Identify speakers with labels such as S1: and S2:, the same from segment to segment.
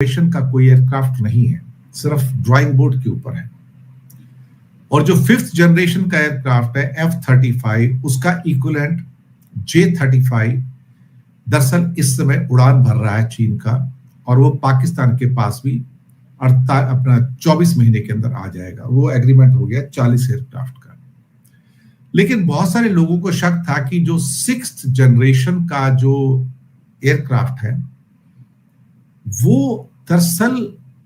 S1: Generation का कोई aircraft नहीं है, सिर्फ ड्राइंग बोर्ड के ऊपर है। और जो 5th जनरेशन का एयरक्राफ्ट है F-35, उसका इक्विवेलेंट J-35 दरअसल इस समय उड़ान भर रहा है चीन का, और वो पाकिस्तान के पास भी अपना 24 महीने के अंदर आ जाएगा। वो एग्रीमेंट हो गया 40 एयरक्राफ्ट का। लेकिन बहुत सारे लोगों को शक था कि जो 6th जनरेशन का जो एयरक्राफ्ट है वो दरअसल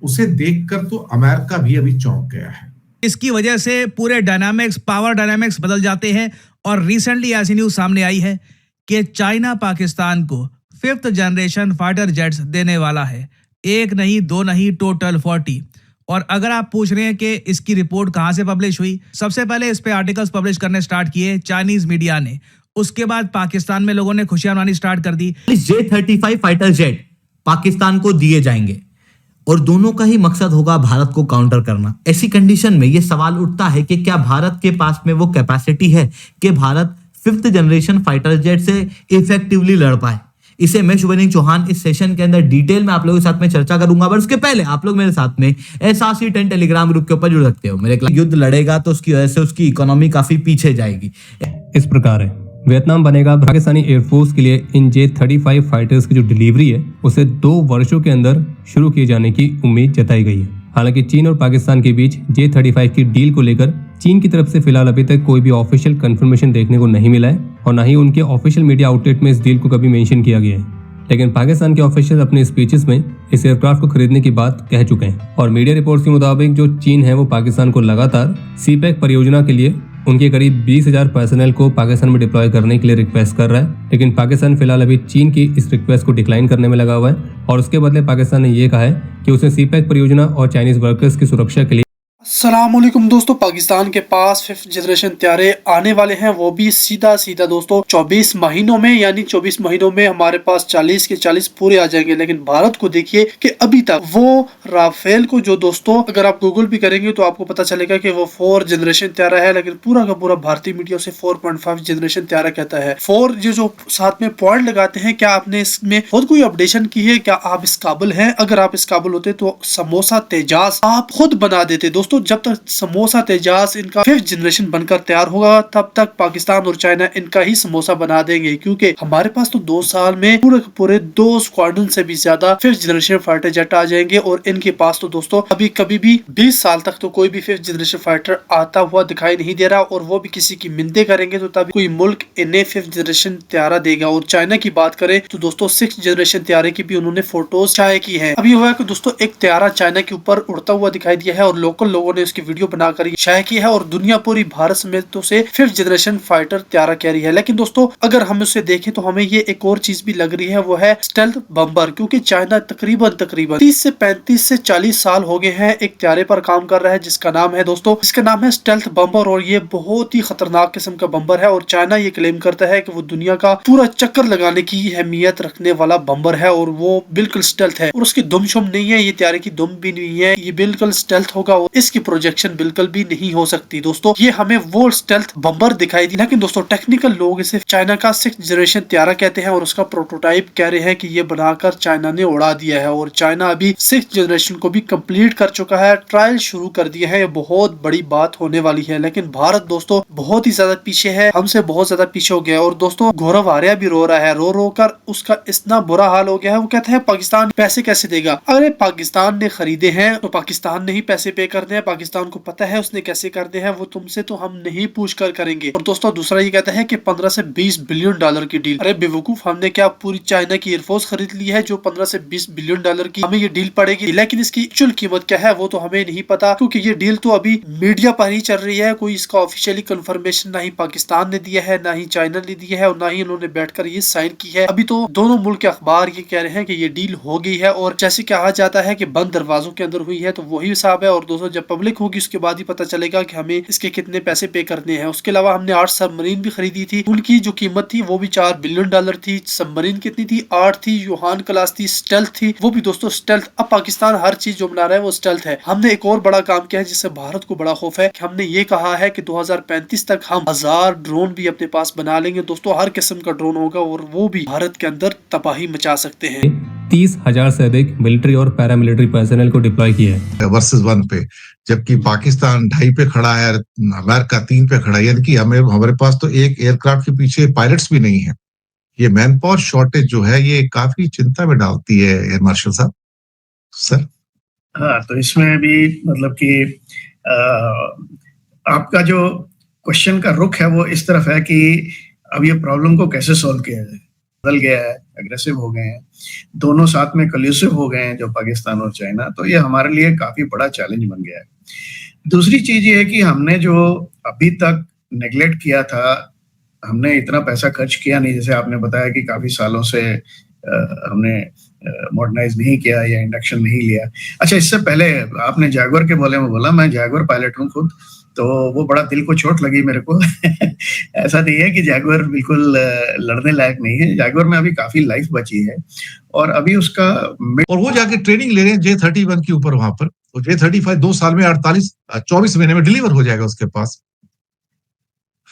S1: उसे देखकर तो अमेरिका भी अभी चौंक गया है।
S2: इसकी वजह से पूरे डायनामिक्स, पावर डायनामिक्स बदल जाते हैं। और रिसेंटली ऐसी न्यूज सामने आई है कि चाइना पाकिस्तान को 5th जनरेशन फाइटर जेट्स देने वाला है। एक नहीं, दो नहीं, टोटल 40। और अगर आप पूछ रहे हैं कि इसकी रिपोर्ट कहां से पब्लिश हुई, सबसे पहले इस पे आर्टिकल्स पब्लिश करने स्टार्ट किए चाइनीज मीडिया ने। उसके बाद पाकिस्तान में लोगों ने खुशियां मनानी स्टार्ट कर दी।
S3: J-35 फाइटर जेट पाकिस्तान को दिए जाएंगे और दोनों का ही मकसद होगा भारत को काउंटर करना। ऐसी कंडीशन में यह सवाल उठता है कि क्या भारत के पास में वो कैपेसिटी है कि Bharat 5th generation fighter jet से इफेक्टिवली लड़ पाए। इसे मैं शुभनील चौहान इस सेशन के अंदर डिटेल में आप लोगों के साथ में चर्चा करूंगा। पर उसके पहले आप लोग मेरे साथ में SRC10 टेलीग्राम ग्रुप के ऊपर जुड़ सकते हो। मेरे युद्ध लड़ेगा तो उसकी वजह से उसकी इकोनॉमी काफी पीछे जाएगी।
S4: इस प्रकार है, वियतनाम बनेगा पाकिस्तानी एयरफोर्स के लिए इन J-35 फाइटर्स की जो डिलीवरी है उसे 2 वर्षों के अंदर शुरू किए जाने की उम्मीद जताई गई है। हालांकि चीन और पाकिस्तान के बीच J-35 की डील को लेकर चीन की तरफ से फिलहाल अभी तक कोई भी ऑफिशियल कंफर्मेशन देखने को नहीं मिला है और ना ही उनके ऑफिशियल मीडिया आउटलेट में इस डील को कभी मेंशन किया गया है। लेकिन पाकिस्तान के ऑफिशियल अपने स्पीचेस में इस एयरक्राफ्ट को खरीदने की बात कह चुके हैं। और मीडिया रिपोर्ट्स के मुताबिक जो चीन है वो पाकिस्तान को लगातार CPEC परियोजना के लिए उनके करीब 20,000 पर्सनल को पाकिस्तान में डिप्लॉय करने के लिए रिक्वेस्ट कर रहा है। लेकिन पाकिस्तान फिलहाल अभी चीन की इस रिक्वेस्ट को डिक्लाइन करने में लगा हुआ है और उसके बदले पाकिस्तान ने ये कहा है कि उसे CPEC परियोजना और चाइनीज वर्कर्स की सुरक्षा के लिए
S5: अस्सलामुअलैकुम दोस्तों, पाकिस्तान के पास 5th जनरेशन तैयारे आने वाले हैं, वो भी सीधा दोस्तों 24 महीनों में। यानी 24 महीनों में हमारे पास 40 के 40 पूरे आ जाएंगे। लेकिन भारत को देखिए कि अभी तक वो राफेल को जो दोस्तों अगर आप गूगल भी करेंगे तो आपको पता चलेगा कि वो 4 जनरेशन तैयारा है, लेकिन पूरा का पूरा भारतीय मीडिया उसे 4.5 जनरेशन तैयारा कहता है। 4 जो साथ में पॉइंट लगाते हैं, क्या आपने इसमें खुद कोई अपडेशन की है? क्या आप इस काबिल हैं? अगर आप इस काबिल होते तो समोसा तेजाज आप खुद बना देते दोस्तों। जब तक समोसा तेजाज इनका 5th जनरेशन बनकर तैयार होगा तब तक पाकिस्तान और चाइना इनका ही समोसा बना देंगे, क्योंकि हमारे पास तो 2 साल में पूरे 2 स्क्वाड्रन से भी ज्यादा 5th जनरेशन फाइटर जेट आ जाएंगे। और इनके पास तो दोस्तों अभी कभी भी 20 साल तक तो कोई भी 5th जनरेशन फाइटर आता हुआ दिखाई नहीं दे रहा। और वो भी किसी की मिन्नतें करेंगे तो तभी कोई मुल्क इन्हें 5th जनरेशन तैयारा देगा। और चाइना की बात करें तो दोस्तों 6th जनरेशन तैयारे की भी उन्होंने फोटोज शाये की है। अभी हुआ कि दोस्तों एक तैयारा चाइना के ऊपर उड़ता हुआ दिखाई दिया है और लोकल लोगों ने उसकी वीडियो बनाकर शाये की है और दुनिया पूरी भारत समेत तो से 5th जनरेशन फाइटर तैयारा कह रही है। लेकिन दोस्तों अगर हम उसे देखें तो हमें ये एक और चीज भी लग रही है, वो है स्टेल्थ बम्बर। क्योंकि चाइना तकरीबन 30 से 35 से 40 साल हो गए हैं एक तैयारे पर काम कर रहा है जिसका नाम है दोस्तों, इसका नाम है स्टेल्थ बम्बर। और ये बहुत ही खतरनाक किस्म का बम्बर है और चाइना ये क्लेम करता है कि वो दुनिया का पूरा चक्कर लगाने की अहमियत रखने वाला बम्बर है और वो बिल्कुल स्टेल्थ है। और उसकी दुम शुम नहीं है, ये तैयारे की दुम भी नहीं है, ये बिल्कुल स्टेल्थ होगा और इसकी प्रोजेक्शन बिल्कुल भी नहीं हो सकती दोस्तों। ये हमें वो स्टेल्थ बम्बर दिखाई दी। लेकिन दोस्तों टेक्निकल लोग इसे चाइना का 6th जनरेशन तैयारा कहते हैं और उसका प्रोटोटाइप कह रहे हैं कि ये बनाकर चाइना ने उड़ा दिया है। और चाइना अभी 6th जनरेशन को भी कंप्लीट कर चुका है, ट्रायल शुरू कर दिया है। ये बहुत बड़ी बात होने वाली है। लेकिन भारत दोस्तों बहुत ही ज्यादा पीछे है, हमसे बहुत ज्यादा पीछे हो गया। और दोस्तों गौरव आर्या भी रो रहा है, रो कर उसका इतना बुरा हाल हो गया है। वो कहता है पाकिस्तान पैसे कैसे देगा? अरे पाकिस्तान ने खरीदे हैं तो पाकिस्तान ने ही पैसे पे करने हैं, पाकिस्तान को पता है उसने कैसे करने हैं, वो तुमसे तो हम नहीं पूछ कर करेंगे। और दोस्तों दूसरा ये कहता है कि 15 से 20 बिलियन डॉलर की डील। अरे बेवकूफ, हमने क्या पूरी चाइना की एयरफोर्स खरीद ली है जो 15 से 20 बिलियन डॉलर की हमें ये डील पड़ेगी? लेकिन इसकी एक्चुअल कीमत क्या है वो तो हमें नहीं पता, क्योंकि ये डील तो अभी मीडिया पर ही चल रही है। कोई इसका ऑफिशियली कंफर्मेशन ना ही पाकिस्तान ने दिया है, ना ही चाइना ने दिया है और ना ही उन्होंने बैठकर ये साइन की है। अभी तो दोनों मुल्क के अखबार ये कह रहे हैं कि ये डील हो गई है और जैसे कहा जाता है कि बंद दरवाजों के अंदर हुई है, तो वही हिसाब है। और दोस्तों जब पब्लिक होगी उसके बाद ही पता चलेगा कि हमें इसके कितने पैसे पे करने हैं। उसके अलावा हमने 8 सबमरीन भी खरीदी थी, उनकी जो कीमत थी वो भी $4 बिलियन थी। सबमरीन कितनी थी? 8 थी। यूहान क्लास थी, स्टेल्थ थी, वो भी दोस्तों स्टेल्थ। अब पाकिस्तान हर चीज जो बना रहा है वो स्टेल्थ है। हमने एक और बड़ा काम किया है जिससे भारत को बड़ा खौफ है कि हमने ये कहा है कि 2035 तक हम 1000 ड्रोन भी अपने पास बना लेंगे दोस्तों। हर किस्म का ड्रोन होगा और वो भी भारत के अंदर तबाही मचा सकते हैं।
S4: 30,000 से अधिक मिलिट्री और पैरामिलिट्री पर्सनल को डिप्लॉय किया है
S1: वर्सेस 1 पे, जबकि पाकिस्तान 2.5 पे खड़ा है, अमेरिका 3 पे खड़ा है। यानी कि हमारे पास तो एक एयरक्राफ्ट के पीछे पायलट्स भी नहीं है। ये मैन पावर शॉर्टेज जो है ये काफी चिंता में डालती है एयर मार्शल साहब। सर
S6: हाँ, तो इसमें भी मतलब कि आपका जो क्वेश्चन का रुख है वो इस तरफ है कि अब ये प्रॉब्लम को कैसे सॉल्व किया जाए। बदल गया है, अग्रेसिव हो गए हैं, दोनों साथ में कल्यूसिव हो गए हैं जो पाकिस्तान और चाइना, तो ये हमारे लिए काफी बड़ा चैलेंज बन गया है। दूसरी चीज ये है कि हमने जो अभी तक नेग्लेक्ट किया था, हमने इतना पैसा खर्च किया नहीं। जैसे आपने बताया कि काफी सालों से हमने मॉडर्नाइज नहीं किया या इंडक्शन नहीं लिया। अच्छा, इससे पहले आपने जैगुआर के बारे में बोला, मैं जैगुआर पायलट हूँ खुद, तो वो बड़ा दिल को चोट लगी मेरे को। ऐसा नहीं है कि जैगुआर बिल्कुल लड़ने लायक नहीं है। जैगुआर में अभी काफी लाइफ बची है और अभी उसका
S1: और वो जाके ट्रेनिंग ले रहे हैं J-31 के ऊपर वहां पर। तो J-35 2 साल में 24 महीने में डिलीवर हो जाएगा उसके पास।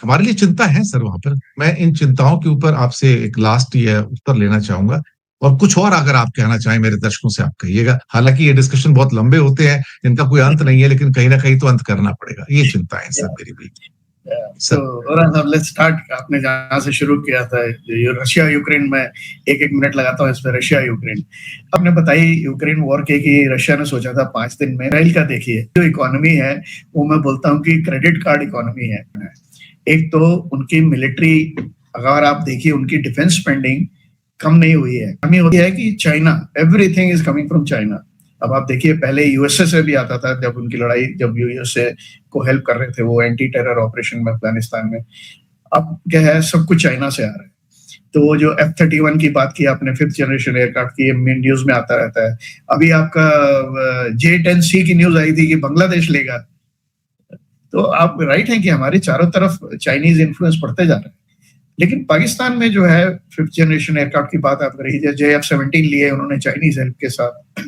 S1: हमारे लिए चिंता है सर वहां पर। मैं इन चिंताओं के ऊपर आपसे एक लास्ट ये उत्तर लेना चाहूंगा, और कुछ और अगर आप कहना चाहें मेरे दर्शकों से आप कहिएगा। हालांकि ये डिस्कशन बहुत लंबे होते हैं, इनका कोई अंत नहीं है, लेकिन कहीं ना कहीं तो अंत करना पड़ेगा। ये चिंता है सर मेरी भी।
S6: तो लेट्स स्टार्ट। आपने जहां से शुरू किया था, रशिया यूक्रेन में एक मिनट लगाता हूँ इस पर। रशिया यूक्रेन आपने बताई यूक्रेन वॉर के कि रशिया ने सोचा था 5 दिन में। इसराइल का देखिए जो इकोनॉमी है वो मैं बोलता हूँ कि क्रेडिट कार्ड इकोनॉमी है। एक तो उनकी मिलिट्री, अगर आप देखिए उनकी डिफेंस स्पेंडिंग कम नहीं हुई है। कमी होती है कि China, everything is coming from China. अब आप देखिए पहले यूएसए से भी आता था, जब उनकी लड़ाई, जब यूएसए को हेल्प कर रहे थे वो एंटी टेरर ऑपरेशन में अफगानिस्तान में। अब क्या है, सब कुछ चाइना से आ रहा है। तो वो जो F-31 की बात की आपने, 5th जनरेशन एयरक्राफ्ट की, न्यूज में आता रहता है। अभी आपका J-10C की न्यूज आई थी कि बांग्लादेश लेगा। तो आप राइट हैं कि हमारे चारों तरफ चाइनीज इन्फ्लुएंस बढ़ते जा रहा है। लेकिन पाकिस्तान में जो है 5th जनरेशन एयरक्राफ्ट की बात आप कर रही है, JF-17 लिए उन्होंने चाइनीज हेल्प के साथ।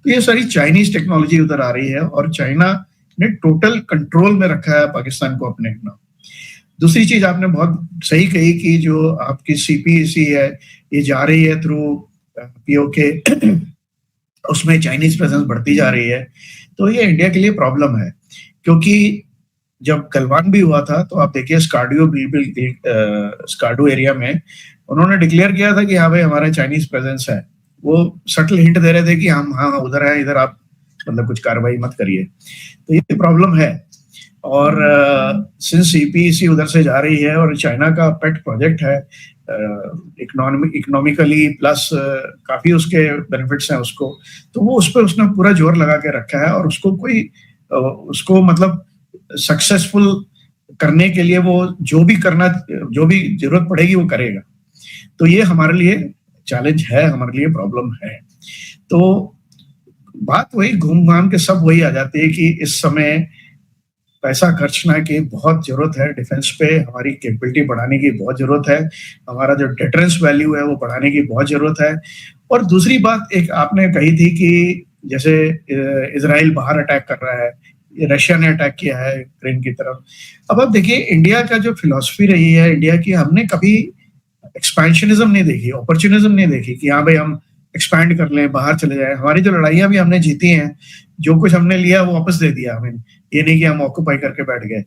S6: तो ये सारी चाइनीज टेक्नोलॉजी उधर आ रही है और चाइना ने टोटल कंट्रोल में रखा है पाकिस्तान को अपने नाम। दूसरी चीज आपने बहुत सही कही कि जो आपकी CPEC है ये जा रही है थ्रू POK, उसमें चाइनीज प्रेजेंस बढ़ती जा रही है। तो ये इंडिया के लिए प्रॉब्लम है, क्योंकि जब गलवान भी हुआ था तो आप देखिए स्कार्डू एरिया में उन्होंने डिक्लेयर किया था कि हाँ भाई हमारा चाइनीज प्रेजेंस है। वो सटल हिंट दे रहे थे कि हम हाँ उधर है, इधर आप मतलब कुछ कार्रवाई मत करिए। तो ये प्रॉब्लम है। और सिंस CPEC उधर से जा रही है और चाइना का पेट प्रोजेक्ट है, इकोनॉमिकली प्लस काफी उसके बेनिफिट्स हैं उसको, तो वो उस पर उसने पूरा जोर लगा के रखा है और उसको मतलब सक्सेसफुल करने के लिए वो जो भी जरूरत पड़ेगी वो करेगा। तो ये हमारे लिए चैलेंज है, हमारे लिए प्रॉब्लम है। तो बात वही घूम घाम के सब वही आ जाती है कि इस समय पैसा खर्चना की बहुत जरूरत है डिफेंस पे, हमारी कैपेबिलिटी बढ़ाने की बहुत जरूरत है, हमारा जो डिटरेंस वैल्यू है वो बढ़ाने की बहुत जरूरत है। और दूसरी बात एक आपने कही थी कि जैसे इजराइल बाहर अटैक कर रहा है, रशिया ने अटैक किया है यूक्रेन की तरफ। अब आप देखिए इंडिया का जो फिलॉसफी रही है इंडिया की, हमने कभी एक्सपेंशनिज्म नहीं देखी, अपॉर्चुनिज्म नहीं देखी कि हाँ भाई हम एक्सपैंड कर लें, बाहर चले जाए। हमारी जो लड़ाइयां भी हमने जीती हैं, जो कुछ हमने लिया वो वापस दे दिया हमें, ये नहीं कि हम ऑक्यूपाई करके बैठ गए।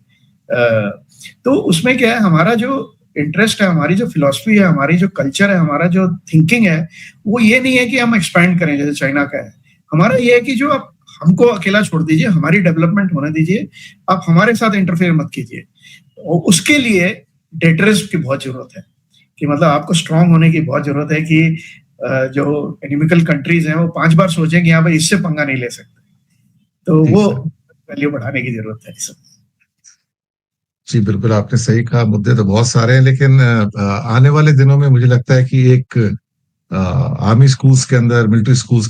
S6: तो उसमें क्या है, हमारा जो इंटरेस्ट है, हमारी जो फिलॉसफी है, हमारी जो कल्चर है, हमारा जो थिंकिंग है, वो ये नहीं है कि हम एक्सपैंड करें जैसे चाइना का है। हमारा ये है कि जो आप हमको अकेला छोड़ दीजिए, हमारी डेवलपमेंट होने दीजिए, आप हमारे साथ इंटरफेयर मत कीजिए। और उसके लिए डेटरेंस की बहुत जरूरत है, कि मतलब आपको स्ट्रांग होने की बहुत जरूरत है कि जो एनिमिकल कंट्रीज हैं वो 5 बार सोचें कि हाँ भाई इससे पंगा नहीं ले सकते। तो वो वैल्यू बढ़ाने की जरूरत है।
S1: जी बिल्कुल, आपने सही कहा। मुद्दे तो बहुत सारे हैं, लेकिन आने वाले दिनों में मुझे लगता है कि एक आर्मी स्कूल्स के अंदर, मिलिट्री स्कूल्स के